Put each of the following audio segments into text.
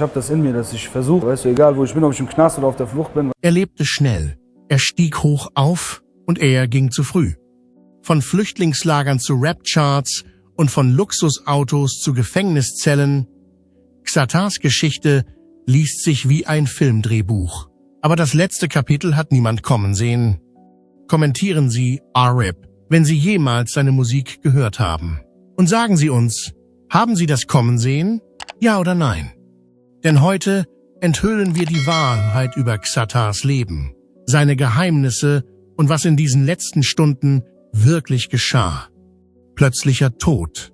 Ich habe das in mir, dass ich versuche, weißt du, egal wo ich bin, ob ich im Knast oder auf der Flucht bin. Er lebte schnell. Er stieg hoch auf und er ging zu früh. Von Flüchtlingslagern zu Rap-Charts und von Luxusautos zu Gefängniszellen. Xatars Geschichte liest sich wie ein Filmdrehbuch. Aber das letzte Kapitel hat niemand kommen sehen. Kommentieren Sie R.I.P., wenn Sie jemals seine Musik gehört haben. Und sagen Sie uns, haben Sie das kommen sehen? Ja oder nein? Denn heute enthüllen wir die Wahrheit über Xatars Leben, seine Geheimnisse und was in diesen letzten Stunden wirklich geschah. Plötzlicher Tod.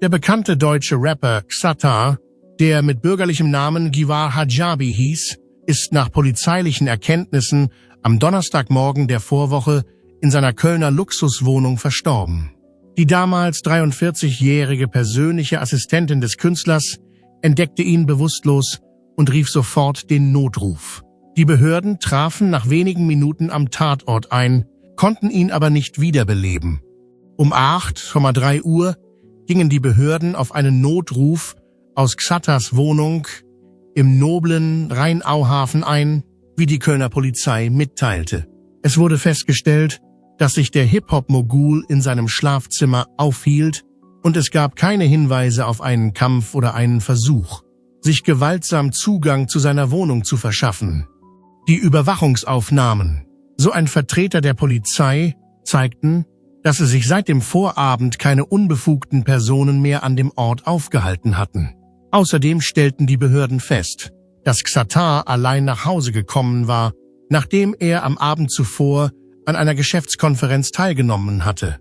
Der bekannte deutsche Rapper Xatar, der mit bürgerlichem Namen Givar Hadjabi hieß, ist nach polizeilichen Erkenntnissen am Donnerstagmorgen der Vorwoche in seiner Kölner Luxuswohnung verstorben. Die damals 43-jährige persönliche Assistentin des Künstlers entdeckte ihn bewusstlos und rief sofort den Notruf. Die Behörden trafen nach wenigen Minuten am Tatort ein, konnten ihn aber nicht wiederbeleben. Um 8:03 Uhr gingen die Behörden auf einen Notruf aus Xatars Wohnung im noblen Rheinauhafen ein, wie die Kölner Polizei mitteilte. Es wurde festgestellt, dass sich der Hip-Hop-Mogul in seinem Schlafzimmer aufhielt und es gab keine Hinweise auf einen Kampf oder einen Versuch, sich gewaltsam Zugang zu seiner Wohnung zu verschaffen. Die Überwachungsaufnahmen, so ein Vertreter der Polizei, zeigten, dass es sich seit dem Vorabend keine unbefugten Personen mehr an dem Ort aufgehalten hatten. Außerdem stellten die Behörden fest, dass Xatar allein nach Hause gekommen war, nachdem er am Abend zuvor an einer Geschäftskonferenz teilgenommen hatte.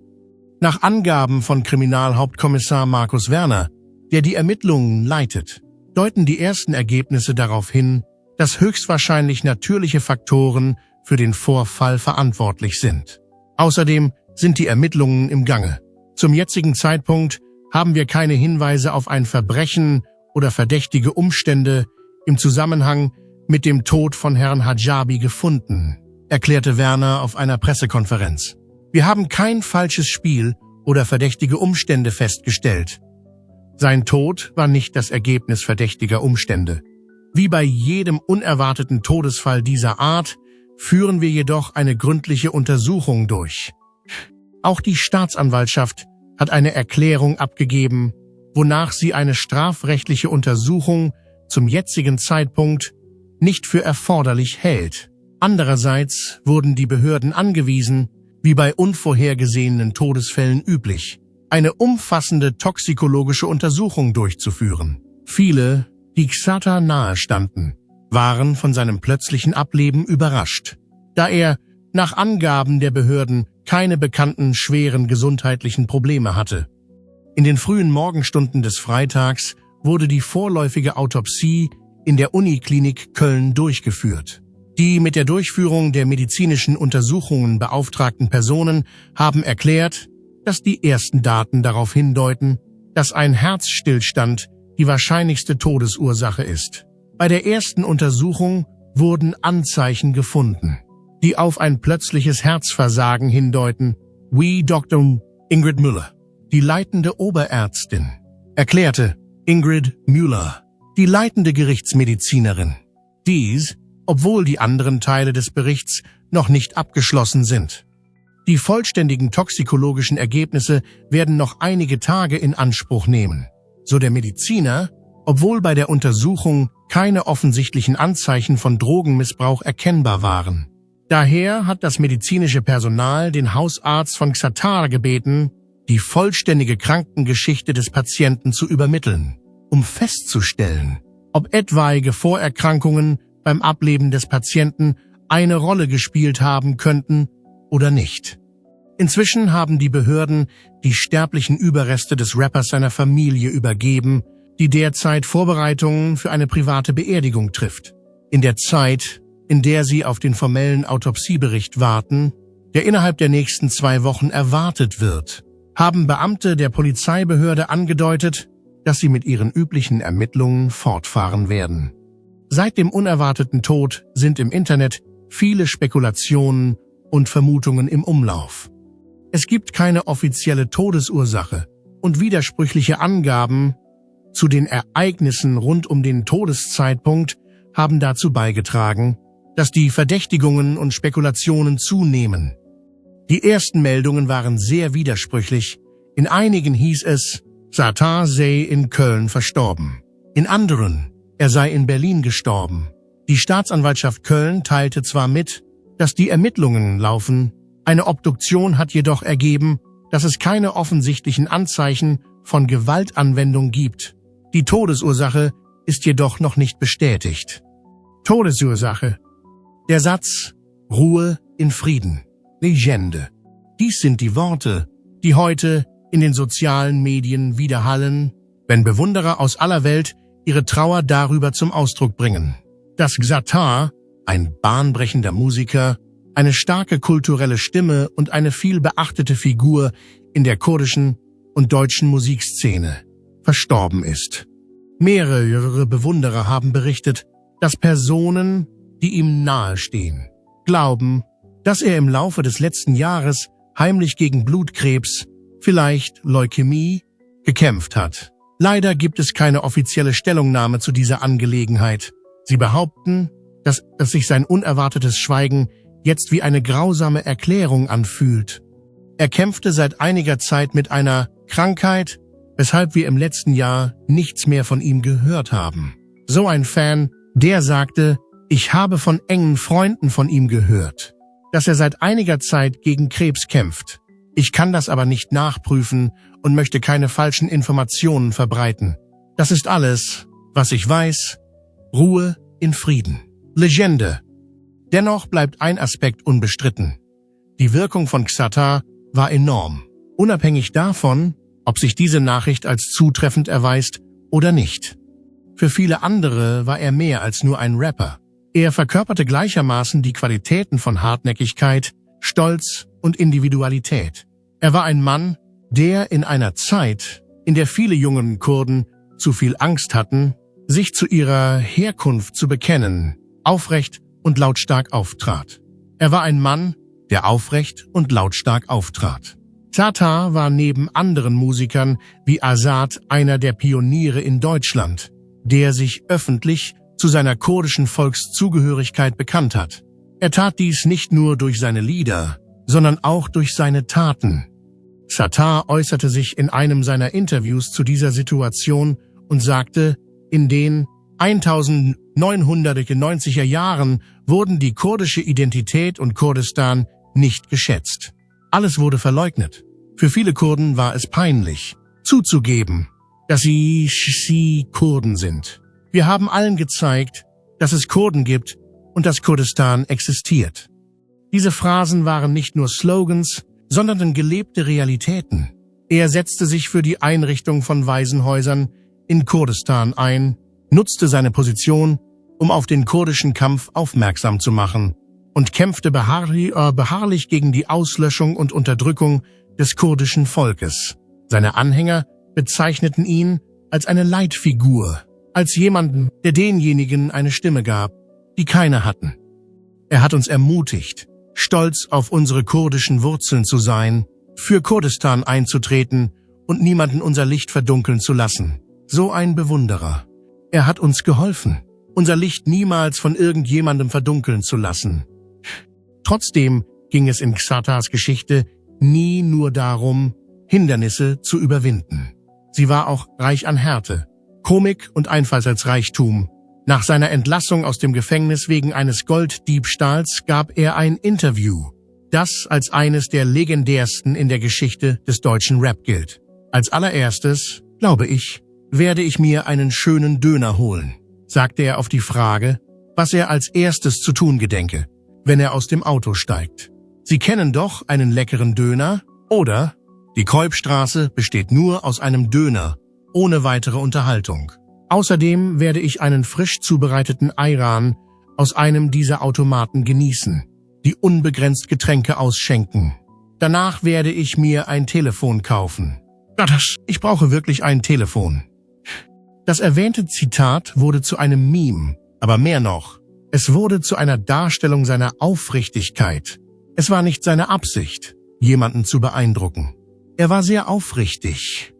Nach Angaben von Kriminalhauptkommissar Markus Werner, der die Ermittlungen leitet, deuten die ersten Ergebnisse darauf hin, dass höchstwahrscheinlich natürliche Faktoren für den Vorfall verantwortlich sind. Außerdem sind die Ermittlungen im Gange. Zum jetzigen Zeitpunkt haben wir keine Hinweise auf ein Verbrechen oder verdächtige Umstände im Zusammenhang mit dem Tod von Herrn Hadjabi gefunden, erklärte Werner auf einer Pressekonferenz. Wir haben kein falsches Spiel oder verdächtige Umstände festgestellt. Sein Tod war nicht das Ergebnis verdächtiger Umstände. Wie bei jedem unerwarteten Todesfall dieser Art führen wir jedoch eine gründliche Untersuchung durch. Auch die Staatsanwaltschaft hat eine Erklärung abgegeben, wonach sie eine strafrechtliche Untersuchung zum jetzigen Zeitpunkt nicht für erforderlich hält. Andererseits wurden die Behörden angewiesen, wie bei unvorhergesehenen Todesfällen üblich, eine umfassende toxikologische Untersuchung durchzuführen. Viele, die Xatar nahestanden, waren von seinem plötzlichen Ableben überrascht, da er nach Angaben der Behörden keine bekannten schweren gesundheitlichen Probleme hatte. In den frühen Morgenstunden des Freitags wurde die vorläufige Autopsie in der Uniklinik Köln durchgeführt. Die mit der Durchführung der medizinischen Untersuchungen beauftragten Personen haben erklärt, dass die ersten Daten darauf hindeuten, dass ein Herzstillstand die wahrscheinlichste Todesursache ist. Bei der ersten Untersuchung wurden Anzeichen gefunden, die auf ein plötzliches Herzversagen hindeuten, wie Dr. Ingrid Müller, die leitende Oberärztin, erklärte. Ingrid Müller, die leitende Gerichtsmedizinerin. Dies, obwohl die anderen Teile des Berichts noch nicht abgeschlossen sind. Die vollständigen toxikologischen Ergebnisse werden noch einige Tage in Anspruch nehmen, so der Mediziner, obwohl bei der Untersuchung keine offensichtlichen Anzeichen von Drogenmissbrauch erkennbar waren. Daher hat das medizinische Personal den Hausarzt von Xatar gebeten, die vollständige Krankengeschichte des Patienten zu übermitteln, um festzustellen, ob etwaige Vorerkrankungen beim Ableben des Patienten eine Rolle gespielt haben könnten oder nicht. Inzwischen haben die Behörden die sterblichen Überreste des Rappers seiner Familie übergeben, die derzeit Vorbereitungen für eine private Beerdigung trifft. In der Zeit, in der sie auf den formellen Autopsiebericht warten, der innerhalb der nächsten 2 Wochen erwartet wird, haben Beamte der Polizeibehörde angedeutet, dass sie mit ihren üblichen Ermittlungen fortfahren werden. Seit dem unerwarteten Tod sind im Internet viele Spekulationen und Vermutungen im Umlauf. Es gibt keine offizielle Todesursache und widersprüchliche Angaben zu den Ereignissen rund um den Todeszeitpunkt haben dazu beigetragen, dass die Verdächtigungen und Spekulationen zunehmen. Die ersten Meldungen waren sehr widersprüchlich. In einigen hieß es, Xatar sei in Köln verstorben. In anderen, er sei in Berlin gestorben. Die Staatsanwaltschaft Köln teilte zwar mit, dass die Ermittlungen laufen, eine Obduktion hat jedoch ergeben, dass es keine offensichtlichen Anzeichen von Gewaltanwendung gibt. Die Todesursache ist jedoch noch nicht bestätigt. Todesursache. Der Satz Ruhe in Frieden. Legende. Dies sind die Worte, die heute in den sozialen Medien widerhallen, wenn Bewunderer aus aller Welt ihre Trauer darüber zum Ausdruck bringen, dass Xatar, ein bahnbrechender Musiker, eine starke kulturelle Stimme und eine viel beachtete Figur in der kurdischen und deutschen Musikszene, verstorben ist. Mehrere Bewunderer haben berichtet, dass Personen, die ihm nahestehen, glauben, dass er im Laufe des letzten Jahres heimlich gegen Blutkrebs, vielleicht Leukämie, gekämpft hat. Leider gibt es keine offizielle Stellungnahme zu dieser Angelegenheit. Sie behaupten, dass sich sein unerwartetes Schweigen jetzt wie eine grausame Erklärung anfühlt. Er kämpfte seit einiger Zeit mit einer Krankheit, weshalb wir im letzten Jahr nichts mehr von ihm gehört haben. So ein Fan, der sagte, ich habe von engen Freunden von ihm gehört, dass er seit einiger Zeit gegen Krebs kämpft. Ich kann das aber nicht nachprüfen und möchte keine falschen Informationen verbreiten. Das ist alles, was ich weiß. Ruhe in Frieden. Legende. Dennoch bleibt ein Aspekt unbestritten. Die Wirkung von Xatar war enorm, unabhängig davon, ob sich diese Nachricht als zutreffend erweist oder nicht. Für viele andere war er mehr als nur ein Rapper. Er verkörperte gleichermaßen die Qualitäten von Hartnäckigkeit, Stolz und Individualität. Er war ein Mann, der in einer Zeit, in der viele jungen Kurden zu viel Angst hatten, sich zu ihrer Herkunft zu bekennen, aufrecht und lautstark auftrat. Er war ein Mann, der aufrecht und lautstark auftrat. Xatar war neben anderen Musikern wie Azad einer der Pioniere in Deutschland, der sich öffentlich zu seiner kurdischen Volkszugehörigkeit bekannt hat. Er tat dies nicht nur durch seine Lieder, sondern auch durch seine Taten. Xatar äußerte sich in einem seiner Interviews zu dieser Situation und sagte, in den 1990er Jahren wurden die kurdische Identität und Kurdistan nicht geschätzt. Alles wurde verleugnet. Für viele Kurden war es peinlich, zuzugeben, dass sie Kurden sind. Wir haben allen gezeigt, dass es Kurden gibt und dass Kurdistan existiert. Diese Phrasen waren nicht nur Slogans, sondern gelebte Realitäten. Er setzte sich für die Einrichtung von Waisenhäusern in Kurdistan ein, nutzte seine Position, um auf den kurdischen Kampf aufmerksam zu machen und kämpfte beharrlich gegen die Auslöschung und Unterdrückung des kurdischen Volkes. Seine Anhänger bezeichneten ihn als eine Leitfigur, als jemanden, der denjenigen eine Stimme gab, die keine hatten. Er hat uns ermutigt, stolz auf unsere kurdischen Wurzeln zu sein, für Kurdistan einzutreten und niemanden unser Licht verdunkeln zu lassen. So ein Bewunderer. Er hat uns geholfen, unser Licht niemals von irgendjemandem verdunkeln zu lassen. Trotzdem ging es in Xatars Geschichte nie nur darum, Hindernisse zu überwinden. Sie war auch reich an Härte, Komik und Einfallsreichtum. Nach seiner Entlassung aus dem Gefängnis wegen eines Golddiebstahls gab er ein Interview, das als eines der legendärsten in der Geschichte des deutschen Rap gilt. Als allererstes, glaube ich, werde ich mir einen schönen Döner holen, sagte er auf die Frage, was er als erstes zu tun gedenke, wenn er aus dem Auto steigt. Sie kennen doch einen leckeren Döner, oder? Die Keupstraße besteht nur aus einem Döner, ohne weitere Unterhaltung. Außerdem werde ich einen frisch zubereiteten Ayran aus einem dieser Automaten genießen, die unbegrenzt Getränke ausschenken. Danach werde ich mir ein Telefon kaufen. Ich brauche wirklich ein Telefon. Das erwähnte Zitat wurde zu einem Meme, aber mehr noch. Es wurde zu einer Darstellung seiner Aufrichtigkeit. Es war nicht seine Absicht, jemanden zu beeindrucken. Er war sehr aufrichtig.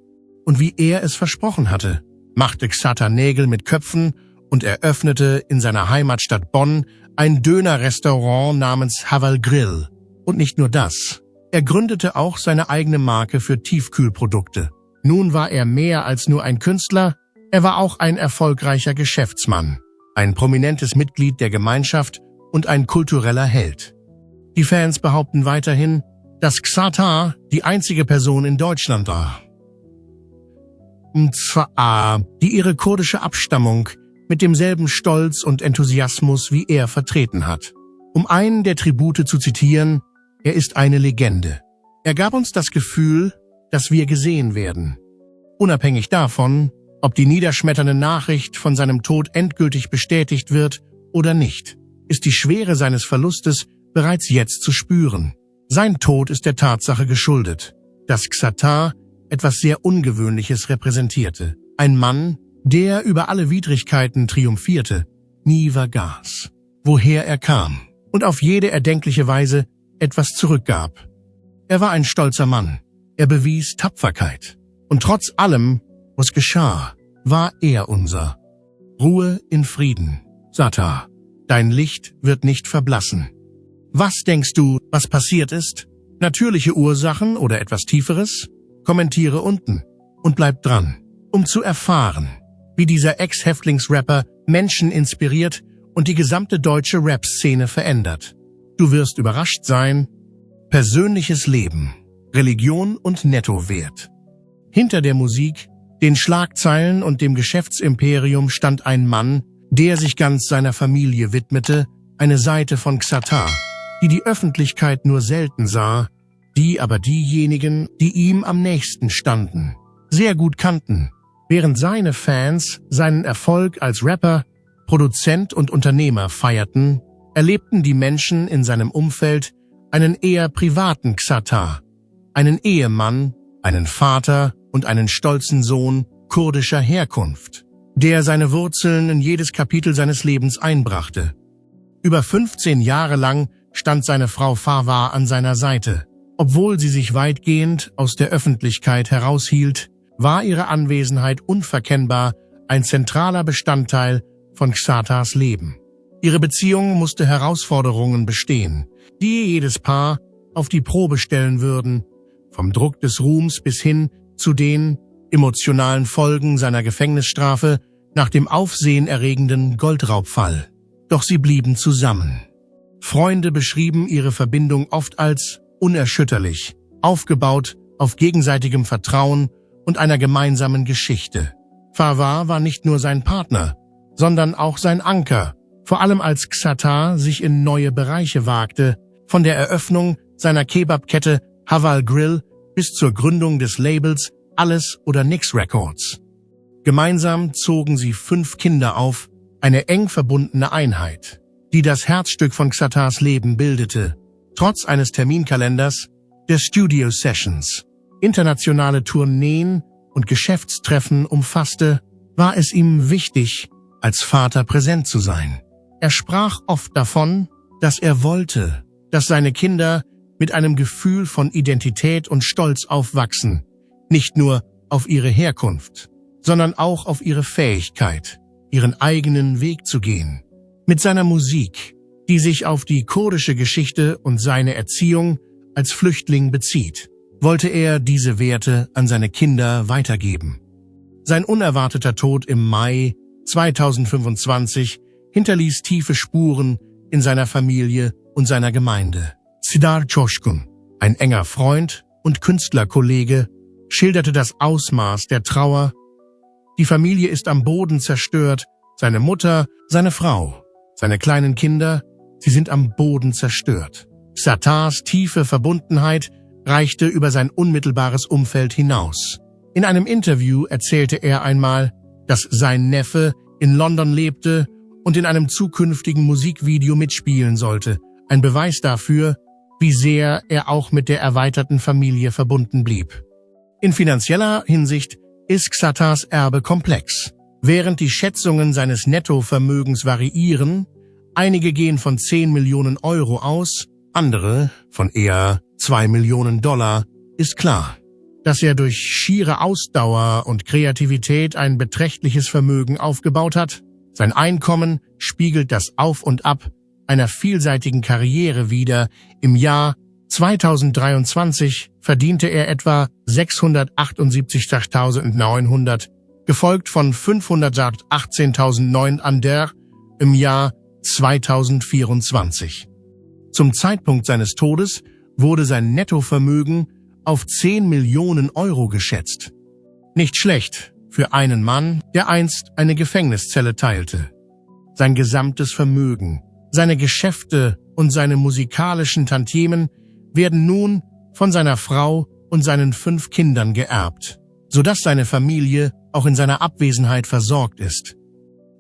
Und wie er es versprochen hatte, machte Xatar Nägel mit Köpfen und eröffnete in seiner Heimatstadt Bonn ein Dönerrestaurant namens Haval Grill. Und nicht nur das. Er gründete auch seine eigene Marke für Tiefkühlprodukte. Nun war er mehr als nur ein Künstler, er war auch ein erfolgreicher Geschäftsmann, ein prominentes Mitglied der Gemeinschaft und ein kultureller Held. Die Fans behaupten weiterhin, dass Xatar die einzige Person in Deutschland war. Und zwar die ihre kurdische Abstammung mit demselben Stolz und Enthusiasmus wie er vertreten hat. Um einen der Tribute zu zitieren, er ist eine Legende. Er gab uns das Gefühl, dass wir gesehen werden. Unabhängig davon, ob die niederschmetternde Nachricht von seinem Tod endgültig bestätigt wird oder nicht, ist die Schwere seines Verlustes bereits jetzt zu spüren. Sein Tod ist der Tatsache geschuldet, dass Xatar etwas sehr Ungewöhnliches repräsentierte. Ein Mann, der über alle Widrigkeiten triumphierte, nie vergaß, woher er kam und auf jede erdenkliche Weise etwas zurückgab. Er war ein stolzer Mann. Er bewies Tapferkeit. Und trotz allem, was geschah, war er unser. Ruhe in Frieden, Xatar. Dein Licht wird nicht verblassen. Was denkst du, was passiert ist? Natürliche Ursachen oder etwas Tieferes? Kommentiere unten und bleib dran, um zu erfahren, wie dieser Ex-Häftlingsrapper Menschen inspiriert und die gesamte deutsche Rap-Szene verändert. Du wirst überrascht sein. Persönliches Leben, Religion und Nettowert. Hinter der Musik, den Schlagzeilen und dem Geschäftsimperium stand ein Mann, der sich ganz seiner Familie widmete, eine Seite von Xatar, die die Öffentlichkeit nur selten sah, die aber diejenigen, die ihm am nächsten standen, sehr gut kannten. Während seine Fans seinen Erfolg als Rapper, Produzent und Unternehmer feierten, erlebten die Menschen in seinem Umfeld einen eher privaten Xatar, einen Ehemann, einen Vater und einen stolzen Sohn kurdischer Herkunft, der seine Wurzeln in jedes Kapitel seines Lebens einbrachte. Über 15 Jahre lang stand seine Frau Farwa an seiner Seite. Obwohl sie sich weitgehend aus der Öffentlichkeit heraushielt, war ihre Anwesenheit unverkennbar ein zentraler Bestandteil von Xatars Leben. Ihre Beziehung musste Herausforderungen bestehen, die jedes Paar auf die Probe stellen würden, vom Druck des Ruhms bis hin zu den emotionalen Folgen seiner Gefängnisstrafe nach dem aufsehenerregenden Goldraubfall. Doch sie blieben zusammen. Freunde beschrieben ihre Verbindung oft als unerschütterlich, aufgebaut auf gegenseitigem Vertrauen und einer gemeinsamen Geschichte. Farwa war nicht nur sein Partner, sondern auch sein Anker, vor allem als Xatar sich in neue Bereiche wagte, von der Eröffnung seiner Kebabkette Haval Grill bis zur Gründung des Labels Alles oder Nix Records. Gemeinsam zogen sie 5 Kinder auf, eine eng verbundene Einheit, die das Herzstück von Xatars Leben bildete, trotz eines Terminkalenders, der Studio Sessions, internationale Tourneen und Geschäftstreffen umfasste, war es ihm wichtig, als Vater präsent zu sein. Er sprach oft davon, dass er wollte, dass seine Kinder mit einem Gefühl von Identität und Stolz aufwachsen, nicht nur auf ihre Herkunft, sondern auch auf ihre Fähigkeit, ihren eigenen Weg zu gehen. Mit seiner Musik, die sich auf die kurdische Geschichte und seine Erziehung als Flüchtling bezieht, wollte er diese Werte an seine Kinder weitergeben. Sein unerwarteter Tod im Mai 2025 hinterließ tiefe Spuren in seiner Familie und seiner Gemeinde. Sidar Coşkun, ein enger Freund und Künstlerkollege, schilderte das Ausmaß der Trauer. Die Familie ist am Boden zerstört, seine Mutter, seine Frau, seine kleinen Kinder, sie sind am Boden zerstört. Xatars tiefe Verbundenheit reichte über sein unmittelbares Umfeld hinaus. In einem Interview erzählte er einmal, dass sein Neffe in London lebte und in einem zukünftigen Musikvideo mitspielen sollte, ein Beweis dafür, wie sehr er auch mit der erweiterten Familie verbunden blieb. In finanzieller Hinsicht ist Xatars Erbe komplex. Während die Schätzungen seines Nettovermögens variieren, einige gehen von 10 Millionen Euro aus, andere von eher $2 Millionen, ist klar, dass er durch schiere Ausdauer und Kreativität ein beträchtliches Vermögen aufgebaut hat. Sein Einkommen spiegelt das Auf und Ab einer vielseitigen Karriere wider. Im Jahr 2023 verdiente er etwa 678.900, gefolgt von 518.900 im Jahr 2024. Zum Zeitpunkt seines Todes wurde sein Nettovermögen auf 10 Millionen Euro geschätzt. Nicht schlecht für einen Mann, der einst eine Gefängniszelle teilte. Sein gesamtes Vermögen, seine Geschäfte und seine musikalischen Tantiemen werden nun von seiner Frau und seinen 5 Kindern geerbt, sodass seine Familie auch in seiner Abwesenheit versorgt ist.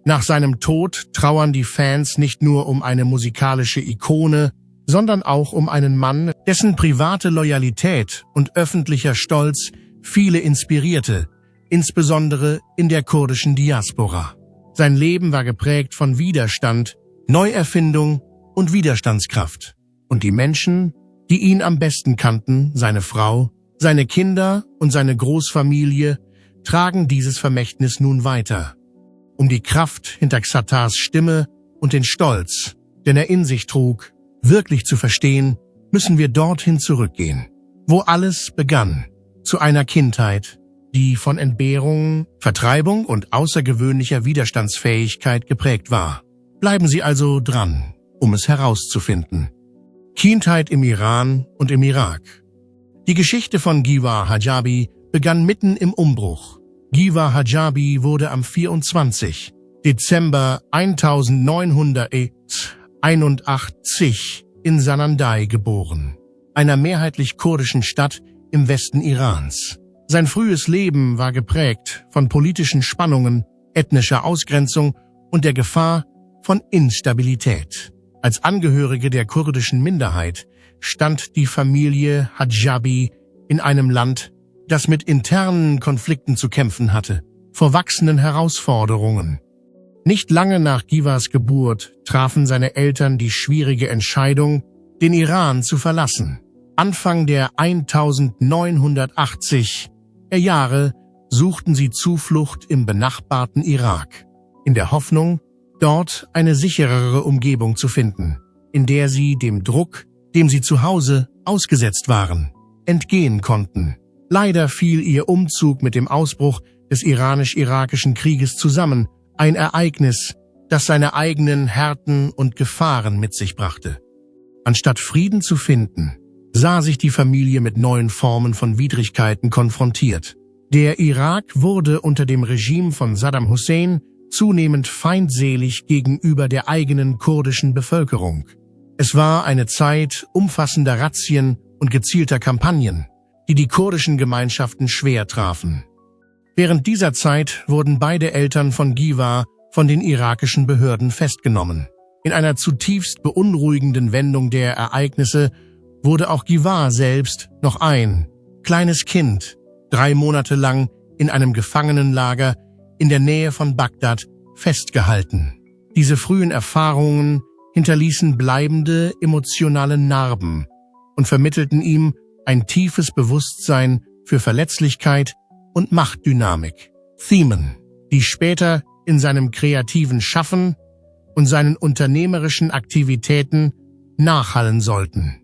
Nach seinem Tod trauern die Fans nicht nur um eine musikalische Ikone, sondern auch um einen Mann, dessen private Loyalität und öffentlicher Stolz viele inspirierte, insbesondere in der kurdischen Diaspora. Sein Leben war geprägt von Widerstand, Neuerfindung und Widerstandskraft. Und die Menschen, die ihn am besten kannten, seine Frau, seine Kinder und seine Großfamilie, tragen dieses Vermächtnis nun weiter. Um die Kraft hinter Xatars Stimme und den Stolz, den er in sich trug, wirklich zu verstehen, müssen wir dorthin zurückgehen, wo alles begann, zu einer Kindheit, die von Entbehrung, Vertreibung und außergewöhnlicher Widerstandsfähigkeit geprägt war. Bleiben Sie also dran, um es herauszufinden. Kindheit im Iran und im Irak. Die Geschichte von Givar Hijabi begann mitten im Umbruch. Givar Hijabi wurde am 24. Dezember 1981 in Sanandaj geboren, einer mehrheitlich kurdischen Stadt im Westen Irans. Sein frühes Leben war geprägt von politischen Spannungen, ethnischer Ausgrenzung und der Gefahr von Instabilität. Als Angehörige der kurdischen Minderheit stand die Familie Hijabi in einem Land, das mit internen Konflikten zu kämpfen hatte, vor wachsenden Herausforderungen. Nicht lange nach Givars Geburt trafen seine Eltern die schwierige Entscheidung, den Iran zu verlassen. Anfang der 1980er Jahre suchten sie Zuflucht im benachbarten Irak, in der Hoffnung, dort eine sicherere Umgebung zu finden, in der sie dem Druck, dem sie zu Hause ausgesetzt waren, entgehen konnten. Leider fiel ihr Umzug mit dem Ausbruch des iranisch-irakischen Krieges zusammen, ein Ereignis, das seine eigenen Härten und Gefahren mit sich brachte. Anstatt Frieden zu finden, sah sich die Familie mit neuen Formen von Widrigkeiten konfrontiert. Der Irak wurde unter dem Regime von Saddam Hussein zunehmend feindselig gegenüber der eigenen kurdischen Bevölkerung. Es war eine Zeit umfassender Razzien und gezielter Kampagnen, die die kurdischen Gemeinschaften schwer trafen. Während dieser Zeit wurden beide Eltern von Givar von den irakischen Behörden festgenommen. In einer zutiefst beunruhigenden Wendung der Ereignisse wurde auch Givar selbst, noch ein kleines Kind, 3 Monate lang in einem Gefangenenlager in der Nähe von Bagdad festgehalten. Diese frühen Erfahrungen hinterließen bleibende emotionale Narben und vermittelten ihm ein tiefes Bewusstsein für Verletzlichkeit und Machtdynamik. Themen, die später in seinem kreativen Schaffen und seinen unternehmerischen Aktivitäten nachhallen sollten.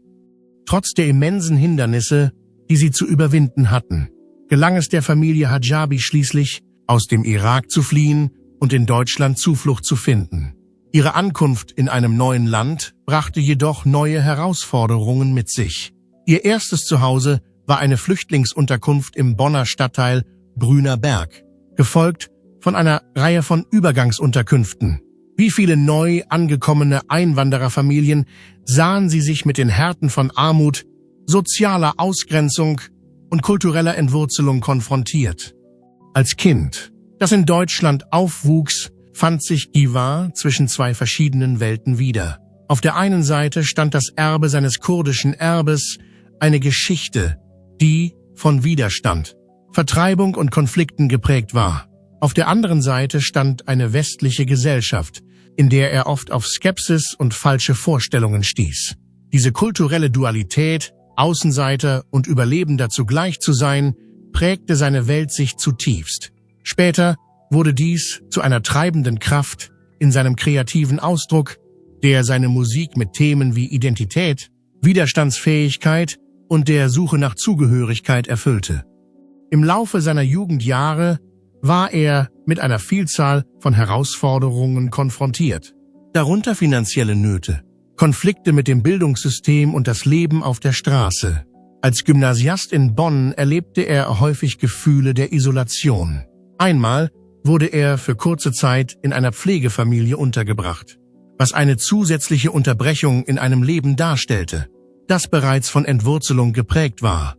Trotz der immensen Hindernisse, die sie zu überwinden hatten, gelang es der Familie Hijabi schließlich, aus dem Irak zu fliehen und in Deutschland Zuflucht zu finden. Ihre Ankunft in einem neuen Land brachte jedoch neue Herausforderungen mit sich. Ihr erstes Zuhause war eine Flüchtlingsunterkunft im Bonner Stadtteil Brüner Berg, gefolgt von einer Reihe von Übergangsunterkünften. Wie viele neu angekommene Einwandererfamilien sahen sie sich mit den Härten von Armut, sozialer Ausgrenzung und kultureller Entwurzelung konfrontiert. Als Kind, das in Deutschland aufwuchs, fand sich Givar zwischen 2 verschiedenen Welten wieder. Auf der einen Seite stand das Erbe seines kurdischen Erbes, eine Geschichte, die von Widerstand, Vertreibung und Konflikten geprägt war. Auf der anderen Seite stand eine westliche Gesellschaft, in der er oft auf Skepsis und falsche Vorstellungen stieß. Diese kulturelle Dualität, Außenseiter und Überlebender zugleich zu sein, prägte seine Weltsicht zutiefst. Später wurde dies zu einer treibenden Kraft in seinem kreativen Ausdruck, der seine Musik mit Themen wie Identität, Widerstandsfähigkeit und der Suche nach Zugehörigkeit erfüllte. Im Laufe seiner Jugendjahre war er mit einer Vielzahl von Herausforderungen konfrontiert, darunter finanzielle Nöte, Konflikte mit dem Bildungssystem und das Leben auf der Straße. Als Gymnasiast in Bonn erlebte er häufig Gefühle der Isolation. Einmal wurde er für kurze Zeit in einer Pflegefamilie untergebracht, was eine zusätzliche Unterbrechung in einem Leben darstellte, das bereits von Entwurzelung geprägt war.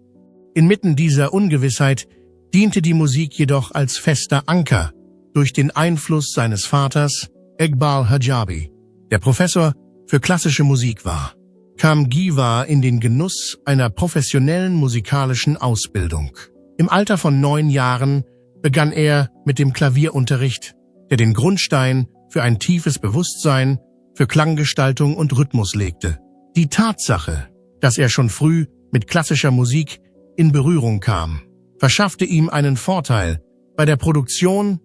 Inmitten dieser Ungewissheit diente die Musik jedoch als fester Anker durch den Einfluss seines Vaters, Iqbal Hijabi, der Professor für klassische Musik war. Kam Giva in den Genuss einer professionellen musikalischen Ausbildung. Im Alter von 9 Jahren begann er mit dem Klavierunterricht, der den Grundstein für ein tiefes Bewusstsein für Klanggestaltung und Rhythmus legte. Die Tatsache, dass er schon früh mit klassischer Musik in Berührung kam, verschaffte ihm einen Vorteil bei der Produktion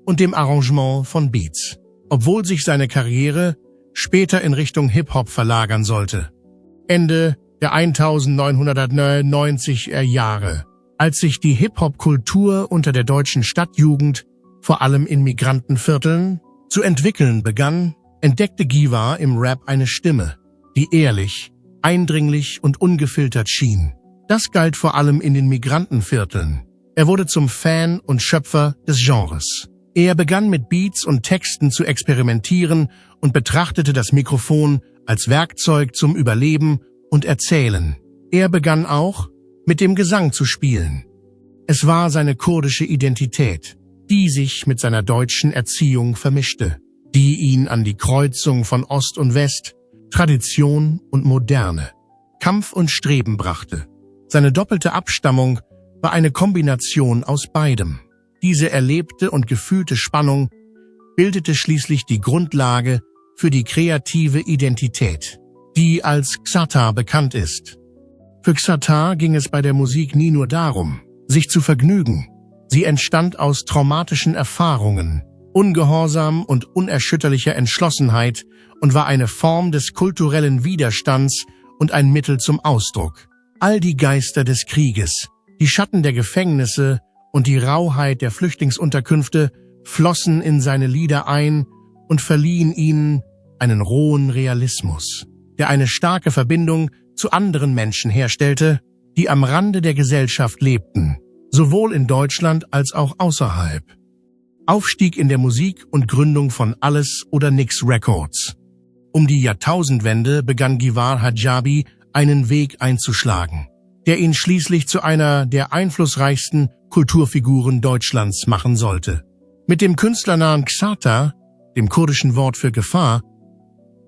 und dem Arrangement von Beats, obwohl sich seine Karriere später in Richtung Hip-Hop verlagern sollte. Ende der 1990er Jahre, als sich die Hip-Hop-Kultur unter der deutschen Stadtjugend, vor allem in Migrantenvierteln, zu entwickeln begann, entdeckte Giva im Rap eine Stimme, die ehrlich, eindringlich und ungefiltert schien. Das galt vor allem in den Migrantenvierteln. Er wurde zum Fan und Schöpfer des Genres. Er begann mit Beats und Texten zu experimentieren und betrachtete das Mikrofon als Werkzeug zum Überleben und Erzählen. Er begann auch, mit dem Gesang zu spielen. Es war seine kurdische Identität, die sich mit seiner deutschen Erziehung vermischte, die ihn an die Kreuzung von Ost und West, Tradition und Moderne, Kampf und Streben brachte. Seine doppelte Abstammung war eine Kombination aus beidem. Diese erlebte und gefühlte Spannung bildete schließlich die Grundlage für die kreative Identität, die als Xatar bekannt ist. Für Xatar ging es bei der Musik nie nur darum, sich zu vergnügen. Sie entstand aus traumatischen Erfahrungen, Ungehorsam und unerschütterlicher Entschlossenheit und war eine Form des kulturellen Widerstands und ein Mittel zum Ausdruck. All die Geister des Krieges, die Schatten der Gefängnisse und die Rauheit der Flüchtlingsunterkünfte flossen in seine Lieder ein und verliehen ihnen einen rohen Realismus, der eine starke Verbindung zu anderen Menschen herstellte, die am Rande der Gesellschaft lebten, sowohl in Deutschland als auch außerhalb. Aufstieg in der Musik und Gründung von Alles oder Nix Records. Um die Jahrtausendwende begann Giva Hijabi einen Weg einzuschlagen, der ihn schließlich zu einer der einflussreichsten Kulturfiguren Deutschlands machen sollte. Mit dem Künstlernamen Xatar, dem kurdischen Wort für Gefahr,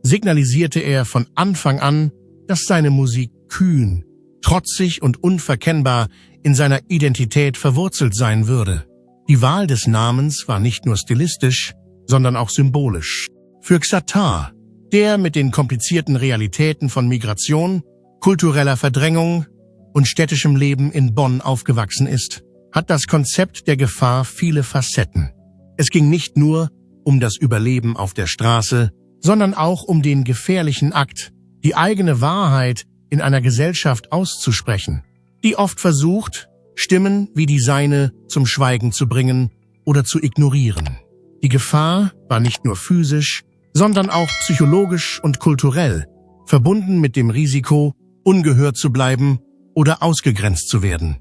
signalisierte er von Anfang an, dass seine Musik kühn, trotzig und unverkennbar in seiner Identität verwurzelt sein würde. Die Wahl des Namens war nicht nur stilistisch, sondern auch symbolisch. Für Xatar, der mit den komplizierten Realitäten von Migration, kultureller Verdrängung und städtischem Leben in Bonn aufgewachsen ist, hat das Konzept der Gefahr viele Facetten. Es ging nicht nur um das Überleben auf der Straße, sondern auch um den gefährlichen Akt, die eigene Wahrheit in einer Gesellschaft auszusprechen, die oft versucht, Stimmen wie die seine zum Schweigen zu bringen oder zu ignorieren. Die Gefahr war nicht nur physisch, sondern auch psychologisch und kulturell, verbunden mit dem Risiko, ungehört zu bleiben oder ausgegrenzt zu werden.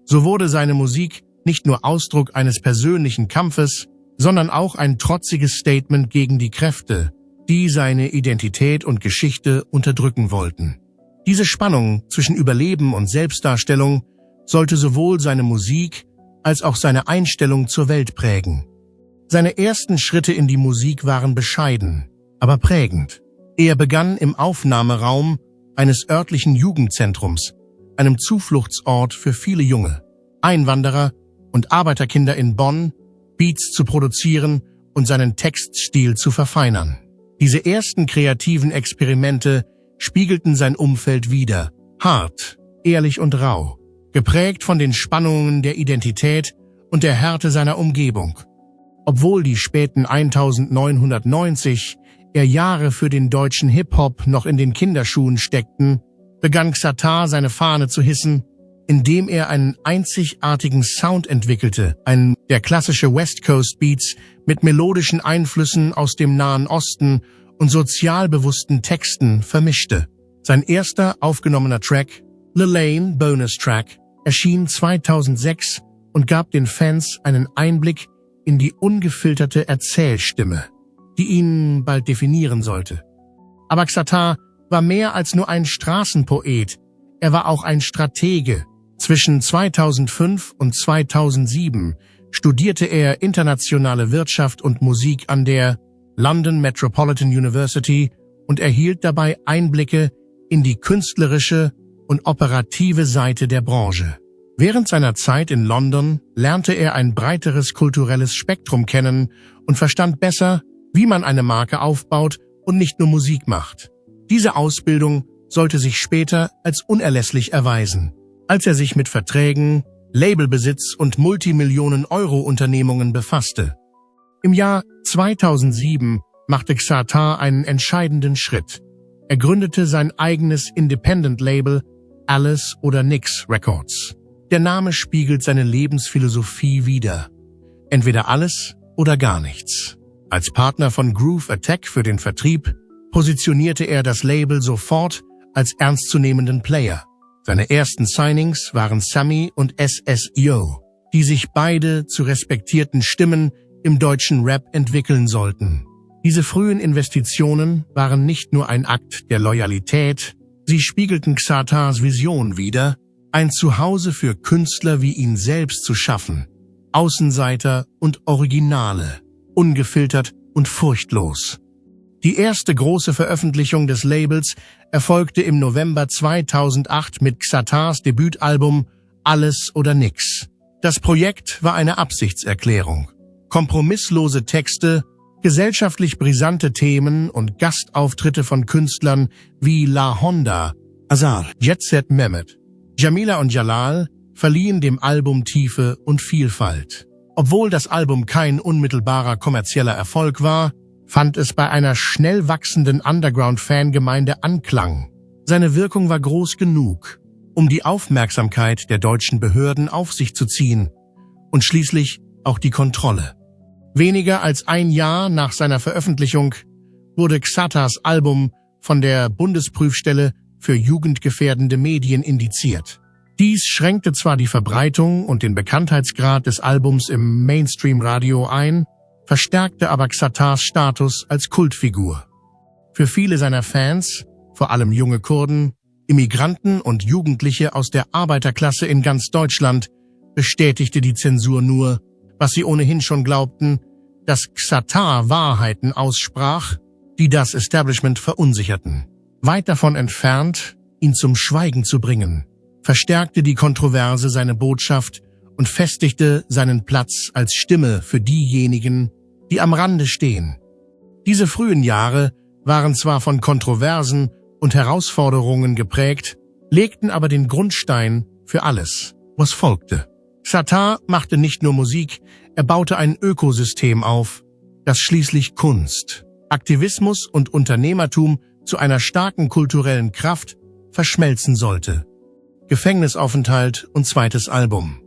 So wurde seine Musik nicht nur Ausdruck eines persönlichen Kampfes, sondern auch ein trotziges Statement gegen die Kräfte, die seine Identität und Geschichte unterdrücken wollten. Diese Spannung zwischen Überleben und Selbstdarstellung sollte sowohl seine Musik als auch seine Einstellung zur Welt prägen. Seine ersten Schritte in die Musik waren bescheiden, aber prägend. Er begann im Aufnahmeraum eines örtlichen Jugendzentrums, einem Zufluchtsort für viele junge Einwanderer und Arbeiterkinder in Bonn, Beats zu produzieren und seinen Textstil zu verfeinern. Diese ersten kreativen Experimente spiegelten sein Umfeld wider, hart, ehrlich und rau. geprägt von den Spannungen der Identität und der Härte seiner Umgebung. Obwohl die späten 1990 Jahre für den deutschen Hip-Hop noch in den Kinderschuhen steckten, begann Xatar seine Fahne zu hissen, indem er einen einzigartigen Sound entwickelte, einen der klassische West Coast Beats mit melodischen Einflüssen aus dem Nahen Osten und sozialbewussten Texten vermischte. Sein erster aufgenommener Track, Lil Lane Bonus Track, erschien 2006 und gab den Fans einen Einblick in die ungefilterte Erzählstimme, die ihn bald definieren sollte. Aber Xatar war mehr als nur ein Straßenpoet, er war auch ein Stratege. Zwischen 2005 und 2007 studierte er internationale Wirtschaft und Musik an der London Metropolitan University und erhielt dabei Einblicke in die künstlerische und operative Seite der Branche. Während seiner Zeit in London lernte er ein breiteres kulturelles Spektrum kennen und verstand besser, wie man eine Marke aufbaut und nicht nur Musik macht. Diese Ausbildung sollte sich später als unerlässlich erweisen, als er sich mit Verträgen, Labelbesitz und Multimillionen-Euro-Unternehmungen befasste. Im Jahr 2007 machte Xatar einen entscheidenden Schritt. Er gründete sein eigenes Independent-Label Alles oder Nix Records. Der Name spiegelt seine Lebensphilosophie wider. Entweder alles oder gar nichts. Als Partner von Groove Attack für den Vertrieb positionierte er das Label sofort als ernstzunehmenden Player. Seine ersten Signings waren Sammy und SSEO, die sich beide zu respektierten Stimmen im deutschen Rap entwickeln sollten. Diese frühen Investitionen waren nicht nur ein Akt der Loyalität, sie spiegelten Xatars Vision wider, ein Zuhause für Künstler wie ihn selbst zu schaffen, Außenseiter und Originale, ungefiltert und furchtlos. Die erste große Veröffentlichung des Labels erfolgte im November 2008 mit Xatars Debütalbum Alles oder Nix. Das Projekt war eine Absichtserklärung. Kompromisslose Texte, gesellschaftlich brisante Themen und Gastauftritte von Künstlern wie La Honda, Azar, Jet Set Mehmet, Jamila und Jalal verliehen dem Album Tiefe und Vielfalt. Obwohl das Album kein unmittelbarer kommerzieller Erfolg war, fand es bei einer schnell wachsenden Underground-Fangemeinde Anklang. Seine Wirkung war groß genug, um die Aufmerksamkeit der deutschen Behörden auf sich zu ziehen und schließlich auch die Kontrolle. Weniger als ein Jahr nach seiner Veröffentlichung wurde Xatars Album von der Bundesprüfstelle für jugendgefährdende Medien indiziert. Dies schränkte zwar die Verbreitung und den Bekanntheitsgrad des Albums im Mainstream-Radio ein, verstärkte aber Xatars Status als Kultfigur. Für viele seiner Fans, vor allem junge Kurden, Immigranten und Jugendliche aus der Arbeiterklasse in ganz Deutschland, bestätigte die Zensur nur, was sie ohnehin schon glaubten, dass Xatar Wahrheiten aussprach, die das Establishment verunsicherten. Weit davon entfernt, ihn zum Schweigen zu bringen, verstärkte die Kontroverse seine Botschaft und festigte seinen Platz als Stimme für diejenigen, die am Rande stehen. Diese frühen Jahre waren zwar von Kontroversen und Herausforderungen geprägt, legten aber den Grundstein für alles, was folgte. Xatar machte nicht nur Musik, er baute ein Ökosystem auf, das schließlich Kunst, Aktivismus und Unternehmertum zu einer starken kulturellen Kraft verschmelzen sollte. Gefängnisaufenthalt und zweites Album.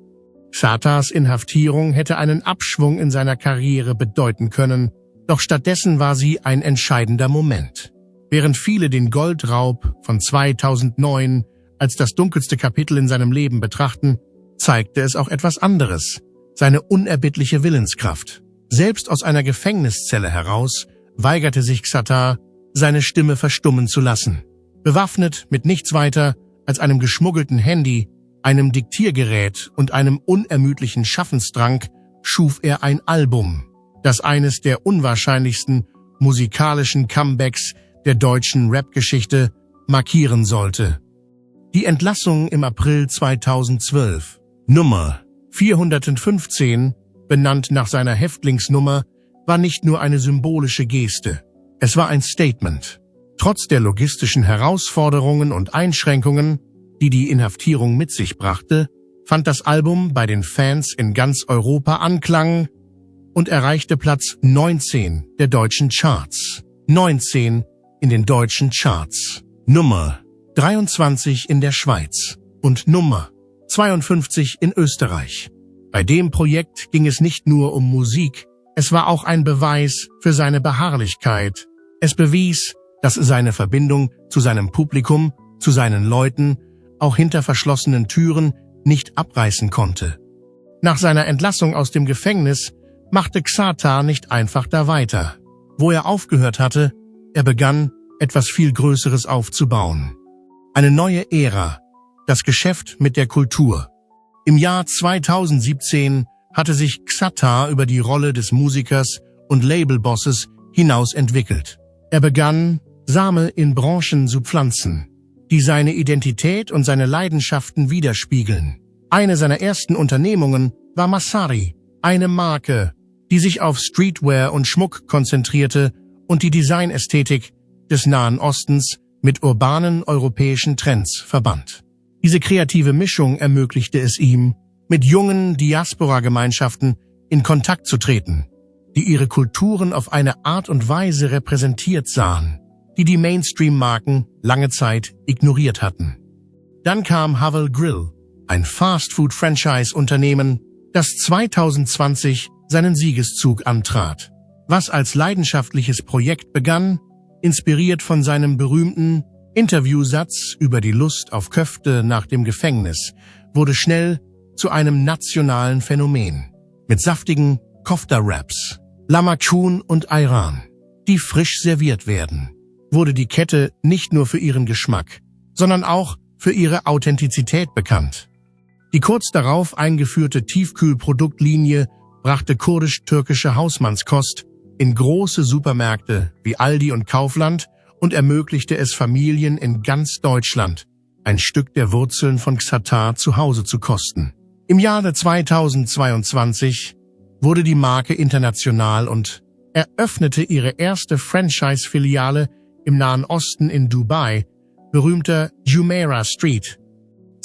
Xatars Inhaftierung hätte einen Abschwung in seiner Karriere bedeuten können, doch stattdessen war sie ein entscheidender Moment. Während viele den Goldraub von 2009 als das dunkelste Kapitel in seinem Leben betrachten, zeigte es auch etwas anderes, seine unerbittliche Willenskraft. Selbst aus einer Gefängniszelle heraus weigerte sich Xatar, seine Stimme verstummen zu lassen. Bewaffnet mit nichts weiter als einem geschmuggelten Handy, einem Diktiergerät und einem unermüdlichen Schaffensdrang schuf er ein Album, das eines der unwahrscheinlichsten musikalischen Comebacks der deutschen Rap-Geschichte markieren sollte. Die Entlassung im April 2012, Nummer 415, benannt nach seiner Häftlingsnummer, war nicht nur eine symbolische Geste. Es war ein Statement. Trotz der logistischen Herausforderungen und Einschränkungen, die die Inhaftierung mit sich brachte, fand das Album bei den Fans in ganz Europa Anklang und erreichte Platz 19 der deutschen Charts. 19 in den deutschen Charts. Nummer 23 in der Schweiz und Nummer 52 in Österreich. Bei dem Projekt ging es nicht nur um Musik, es war auch ein Beweis für seine Beharrlichkeit. Es bewies, dass seine Verbindung zu seinem Publikum, zu seinen Leuten, auch hinter verschlossenen Türen nicht abreißen konnte. Nach seiner Entlassung aus dem Gefängnis machte Xatar nicht einfach da weiter. Wo er aufgehört hatte, er begann, etwas viel Größeres aufzubauen. Eine neue Ära, das Geschäft mit der Kultur. Im Jahr 2017 hatte sich Xatar über die Rolle des Musikers und Labelbosses hinaus entwickelt. Er begann, Same in Branchen zu pflanzen, die seine Identität und seine Leidenschaften widerspiegeln. Eine seiner ersten Unternehmungen war Massari, eine Marke, die sich auf Streetwear und Schmuck konzentrierte und die Designästhetik des Nahen Ostens mit urbanen europäischen Trends verband. Diese kreative Mischung ermöglichte es ihm, mit jungen Diaspora-Gemeinschaften in Kontakt zu treten, die ihre Kulturen auf eine Art und Weise repräsentiert sahen, die die Mainstream-Marken lange Zeit ignoriert hatten. Dann kam Havel Grill, ein Fast-Food-Franchise-Unternehmen, das 2020 seinen Siegeszug antrat. Was als leidenschaftliches Projekt begann, inspiriert von seinem berühmten Interviewsatz über die Lust auf Köfte nach dem Gefängnis, wurde schnell zu einem nationalen Phänomen. Mit saftigen Kofta-Wraps, Lamakun und Ayran, die frisch serviert werden, wurde die Kette nicht nur für ihren Geschmack, sondern auch für ihre Authentizität bekannt. Die kurz darauf eingeführte Tiefkühlproduktlinie brachte kurdisch-türkische Hausmannskost in große Supermärkte wie Aldi und Kaufland und ermöglichte es Familien in ganz Deutschland, ein Stück der Wurzeln von Xatar zu Hause zu kosten. Im Jahre 2022 wurde die Marke international und eröffnete ihre erste Franchise-Filiale im Nahen Osten in Dubai, berühmter Jumeirah Street.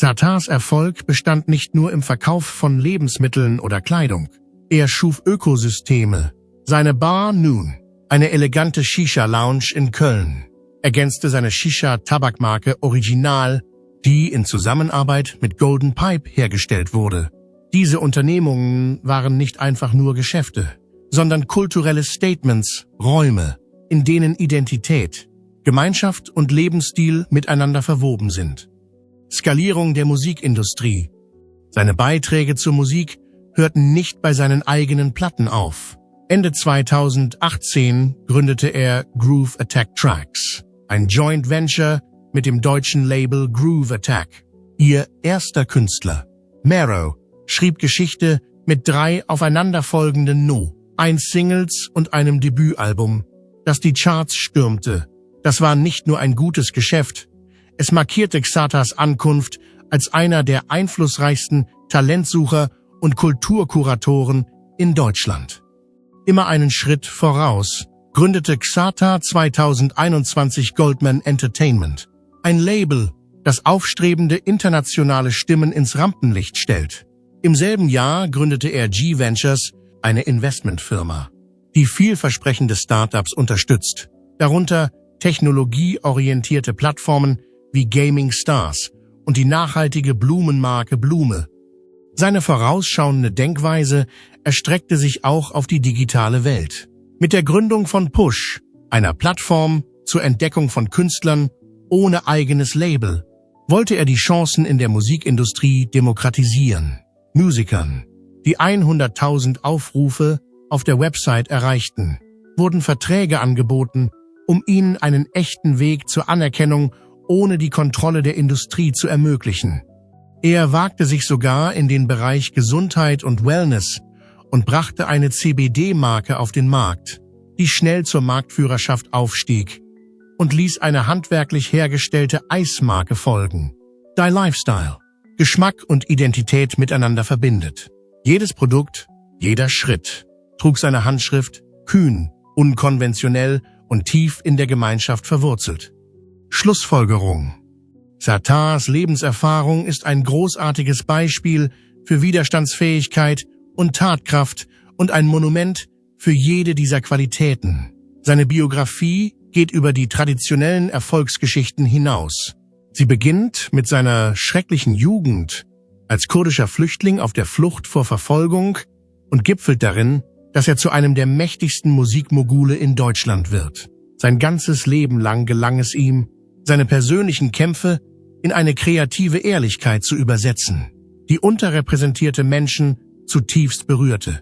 Xatars Erfolg bestand nicht nur im Verkauf von Lebensmitteln oder Kleidung. Er schuf Ökosysteme. Seine Bar Noon, eine elegante Shisha-Lounge in Köln, ergänzte seine Shisha-Tabakmarke Original, die in Zusammenarbeit mit Golden Pipe hergestellt wurde. Diese Unternehmungen waren nicht einfach nur Geschäfte, sondern kulturelle Statements, Räume, in denen Identität, Gemeinschaft und Lebensstil miteinander verwoben sind. Skalierung der Musikindustrie. Seine Beiträge zur Musik hörten nicht bei seinen eigenen Platten auf. Ende 2018 gründete er Groove Attack Tracks, ein Joint Venture mit dem deutschen Label Groove Attack. Ihr erster Künstler, Mero, schrieb Geschichte mit 3 aufeinanderfolgenden No, 1 Singles und einem Debütalbum, das die Charts stürmte. Das war nicht nur ein gutes Geschäft, es markierte Xatars Ankunft als einer der einflussreichsten Talentsucher und Kulturkuratoren in Deutschland. Immer einen Schritt voraus gründete Xatar 2021 Goldman Entertainment, ein Label, das aufstrebende internationale Stimmen ins Rampenlicht stellt. Im selben Jahr gründete er G-Ventures, eine Investmentfirma, die vielversprechende Startups unterstützt, darunter technologieorientierte Plattformen wie Gaming Stars und die nachhaltige Blumenmarke Blume. Seine vorausschauende Denkweise erstreckte sich auch auf die digitale Welt. Mit der Gründung von Push, einer Plattform zur Entdeckung von Künstlern ohne eigenes Label, wollte er die Chancen in der Musikindustrie demokratisieren. Musikern, die 100.000 Aufrufe auf der Website erreichten, wurden Verträge angeboten, um ihnen einen echten Weg zur Anerkennung ohne die Kontrolle der Industrie zu ermöglichen. Er wagte sich sogar in den Bereich Gesundheit und Wellness und brachte eine CBD-Marke auf den Markt, die schnell zur Marktführerschaft aufstieg, und ließ eine handwerklich hergestellte Eismarke folgen. Die Lifestyle, Geschmack und Identität miteinander verbindet. Jedes Produkt, jeder Schritt trug seine Handschrift, kühn, unkonventionell und tief in der Gemeinschaft verwurzelt. Schlussfolgerung: Xatars Lebenserfahrung ist ein großartiges Beispiel für Widerstandsfähigkeit und Tatkraft und ein Monument für jede dieser Qualitäten. Seine Biografie geht über die traditionellen Erfolgsgeschichten hinaus. Sie beginnt mit seiner schrecklichen Jugend als kurdischer Flüchtling auf der Flucht vor Verfolgung und gipfelt darin, dass er zu einem der mächtigsten Musikmogule in Deutschland wird. Sein ganzes Leben lang gelang es ihm, seine persönlichen Kämpfe in eine kreative Ehrlichkeit zu übersetzen, die unterrepräsentierte Menschen zutiefst berührte.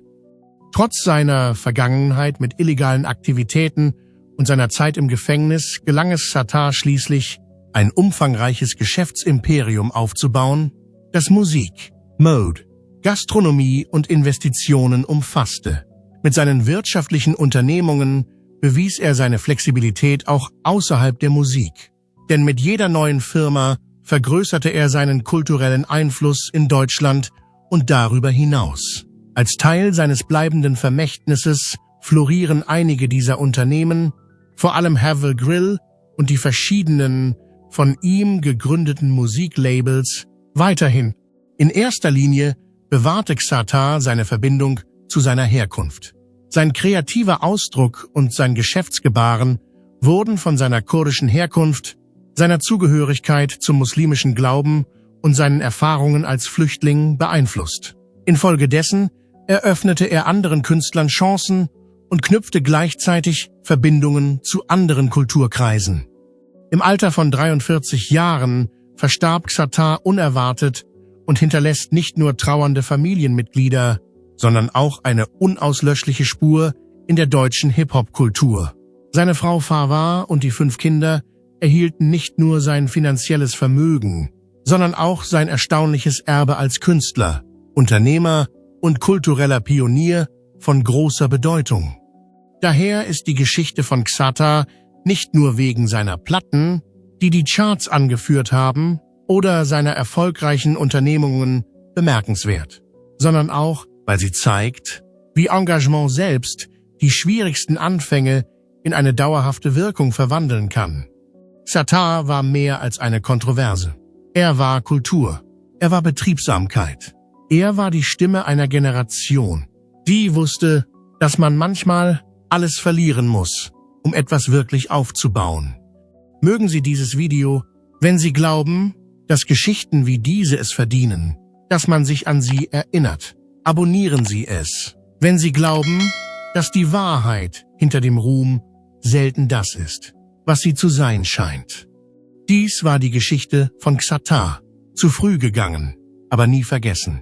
Trotz seiner Vergangenheit mit illegalen Aktivitäten und seiner Zeit im Gefängnis gelang es Xatar schließlich, ein umfangreiches Geschäftsimperium aufzubauen, das Musik, Mode, Gastronomie und Investitionen umfasste. Mit seinen wirtschaftlichen Unternehmungen bewies er seine Flexibilität auch außerhalb der Musik. Denn mit jeder neuen Firma vergrößerte er seinen kulturellen Einfluss in Deutschland und darüber hinaus. Als Teil seines bleibenden Vermächtnisses florieren einige dieser Unternehmen, vor allem Havel Grill und die verschiedenen von ihm gegründeten Musiklabels, weiterhin. In erster Linie bewahrte Xatar seine Verbindung zu seiner Herkunft. Sein kreativer Ausdruck und sein Geschäftsgebaren wurden von seiner kurdischen Herkunft, seiner Zugehörigkeit zum muslimischen Glauben und seinen Erfahrungen als Flüchtling beeinflusst. Infolgedessen eröffnete er anderen Künstlern Chancen und knüpfte gleichzeitig Verbindungen zu anderen Kulturkreisen. Im Alter von 43 Jahren verstarb Xatar unerwartet und hinterlässt nicht nur trauernde Familienmitglieder, sondern auch eine unauslöschliche Spur in der deutschen Hip-Hop-Kultur. Seine Frau Fawar und die 5 Kinder erhielten nicht nur sein finanzielles Vermögen, sondern auch sein erstaunliches Erbe als Künstler, Unternehmer und kultureller Pionier von großer Bedeutung. Daher ist die Geschichte von Xatar nicht nur wegen seiner Platten, die die Charts angeführt haben, oder seiner erfolgreichen Unternehmungen bemerkenswert, sondern auch, weil sie zeigt, wie Engagement selbst die schwierigsten Anfänge in eine dauerhafte Wirkung verwandeln kann. Xatar war mehr als eine Kontroverse. Er war Kultur. Er war Betriebsamkeit. Er war die Stimme einer Generation, die wusste, dass man manchmal alles verlieren muss, um etwas wirklich aufzubauen. Mögen Sie dieses Video, wenn Sie glauben, dass Geschichten wie diese es verdienen, dass man sich an sie erinnert. Abonnieren Sie es, wenn Sie glauben, dass die Wahrheit hinter dem Ruhm selten das ist, was sie zu sein scheint. Dies war die Geschichte von Xatar, zu früh gegangen, aber nie vergessen.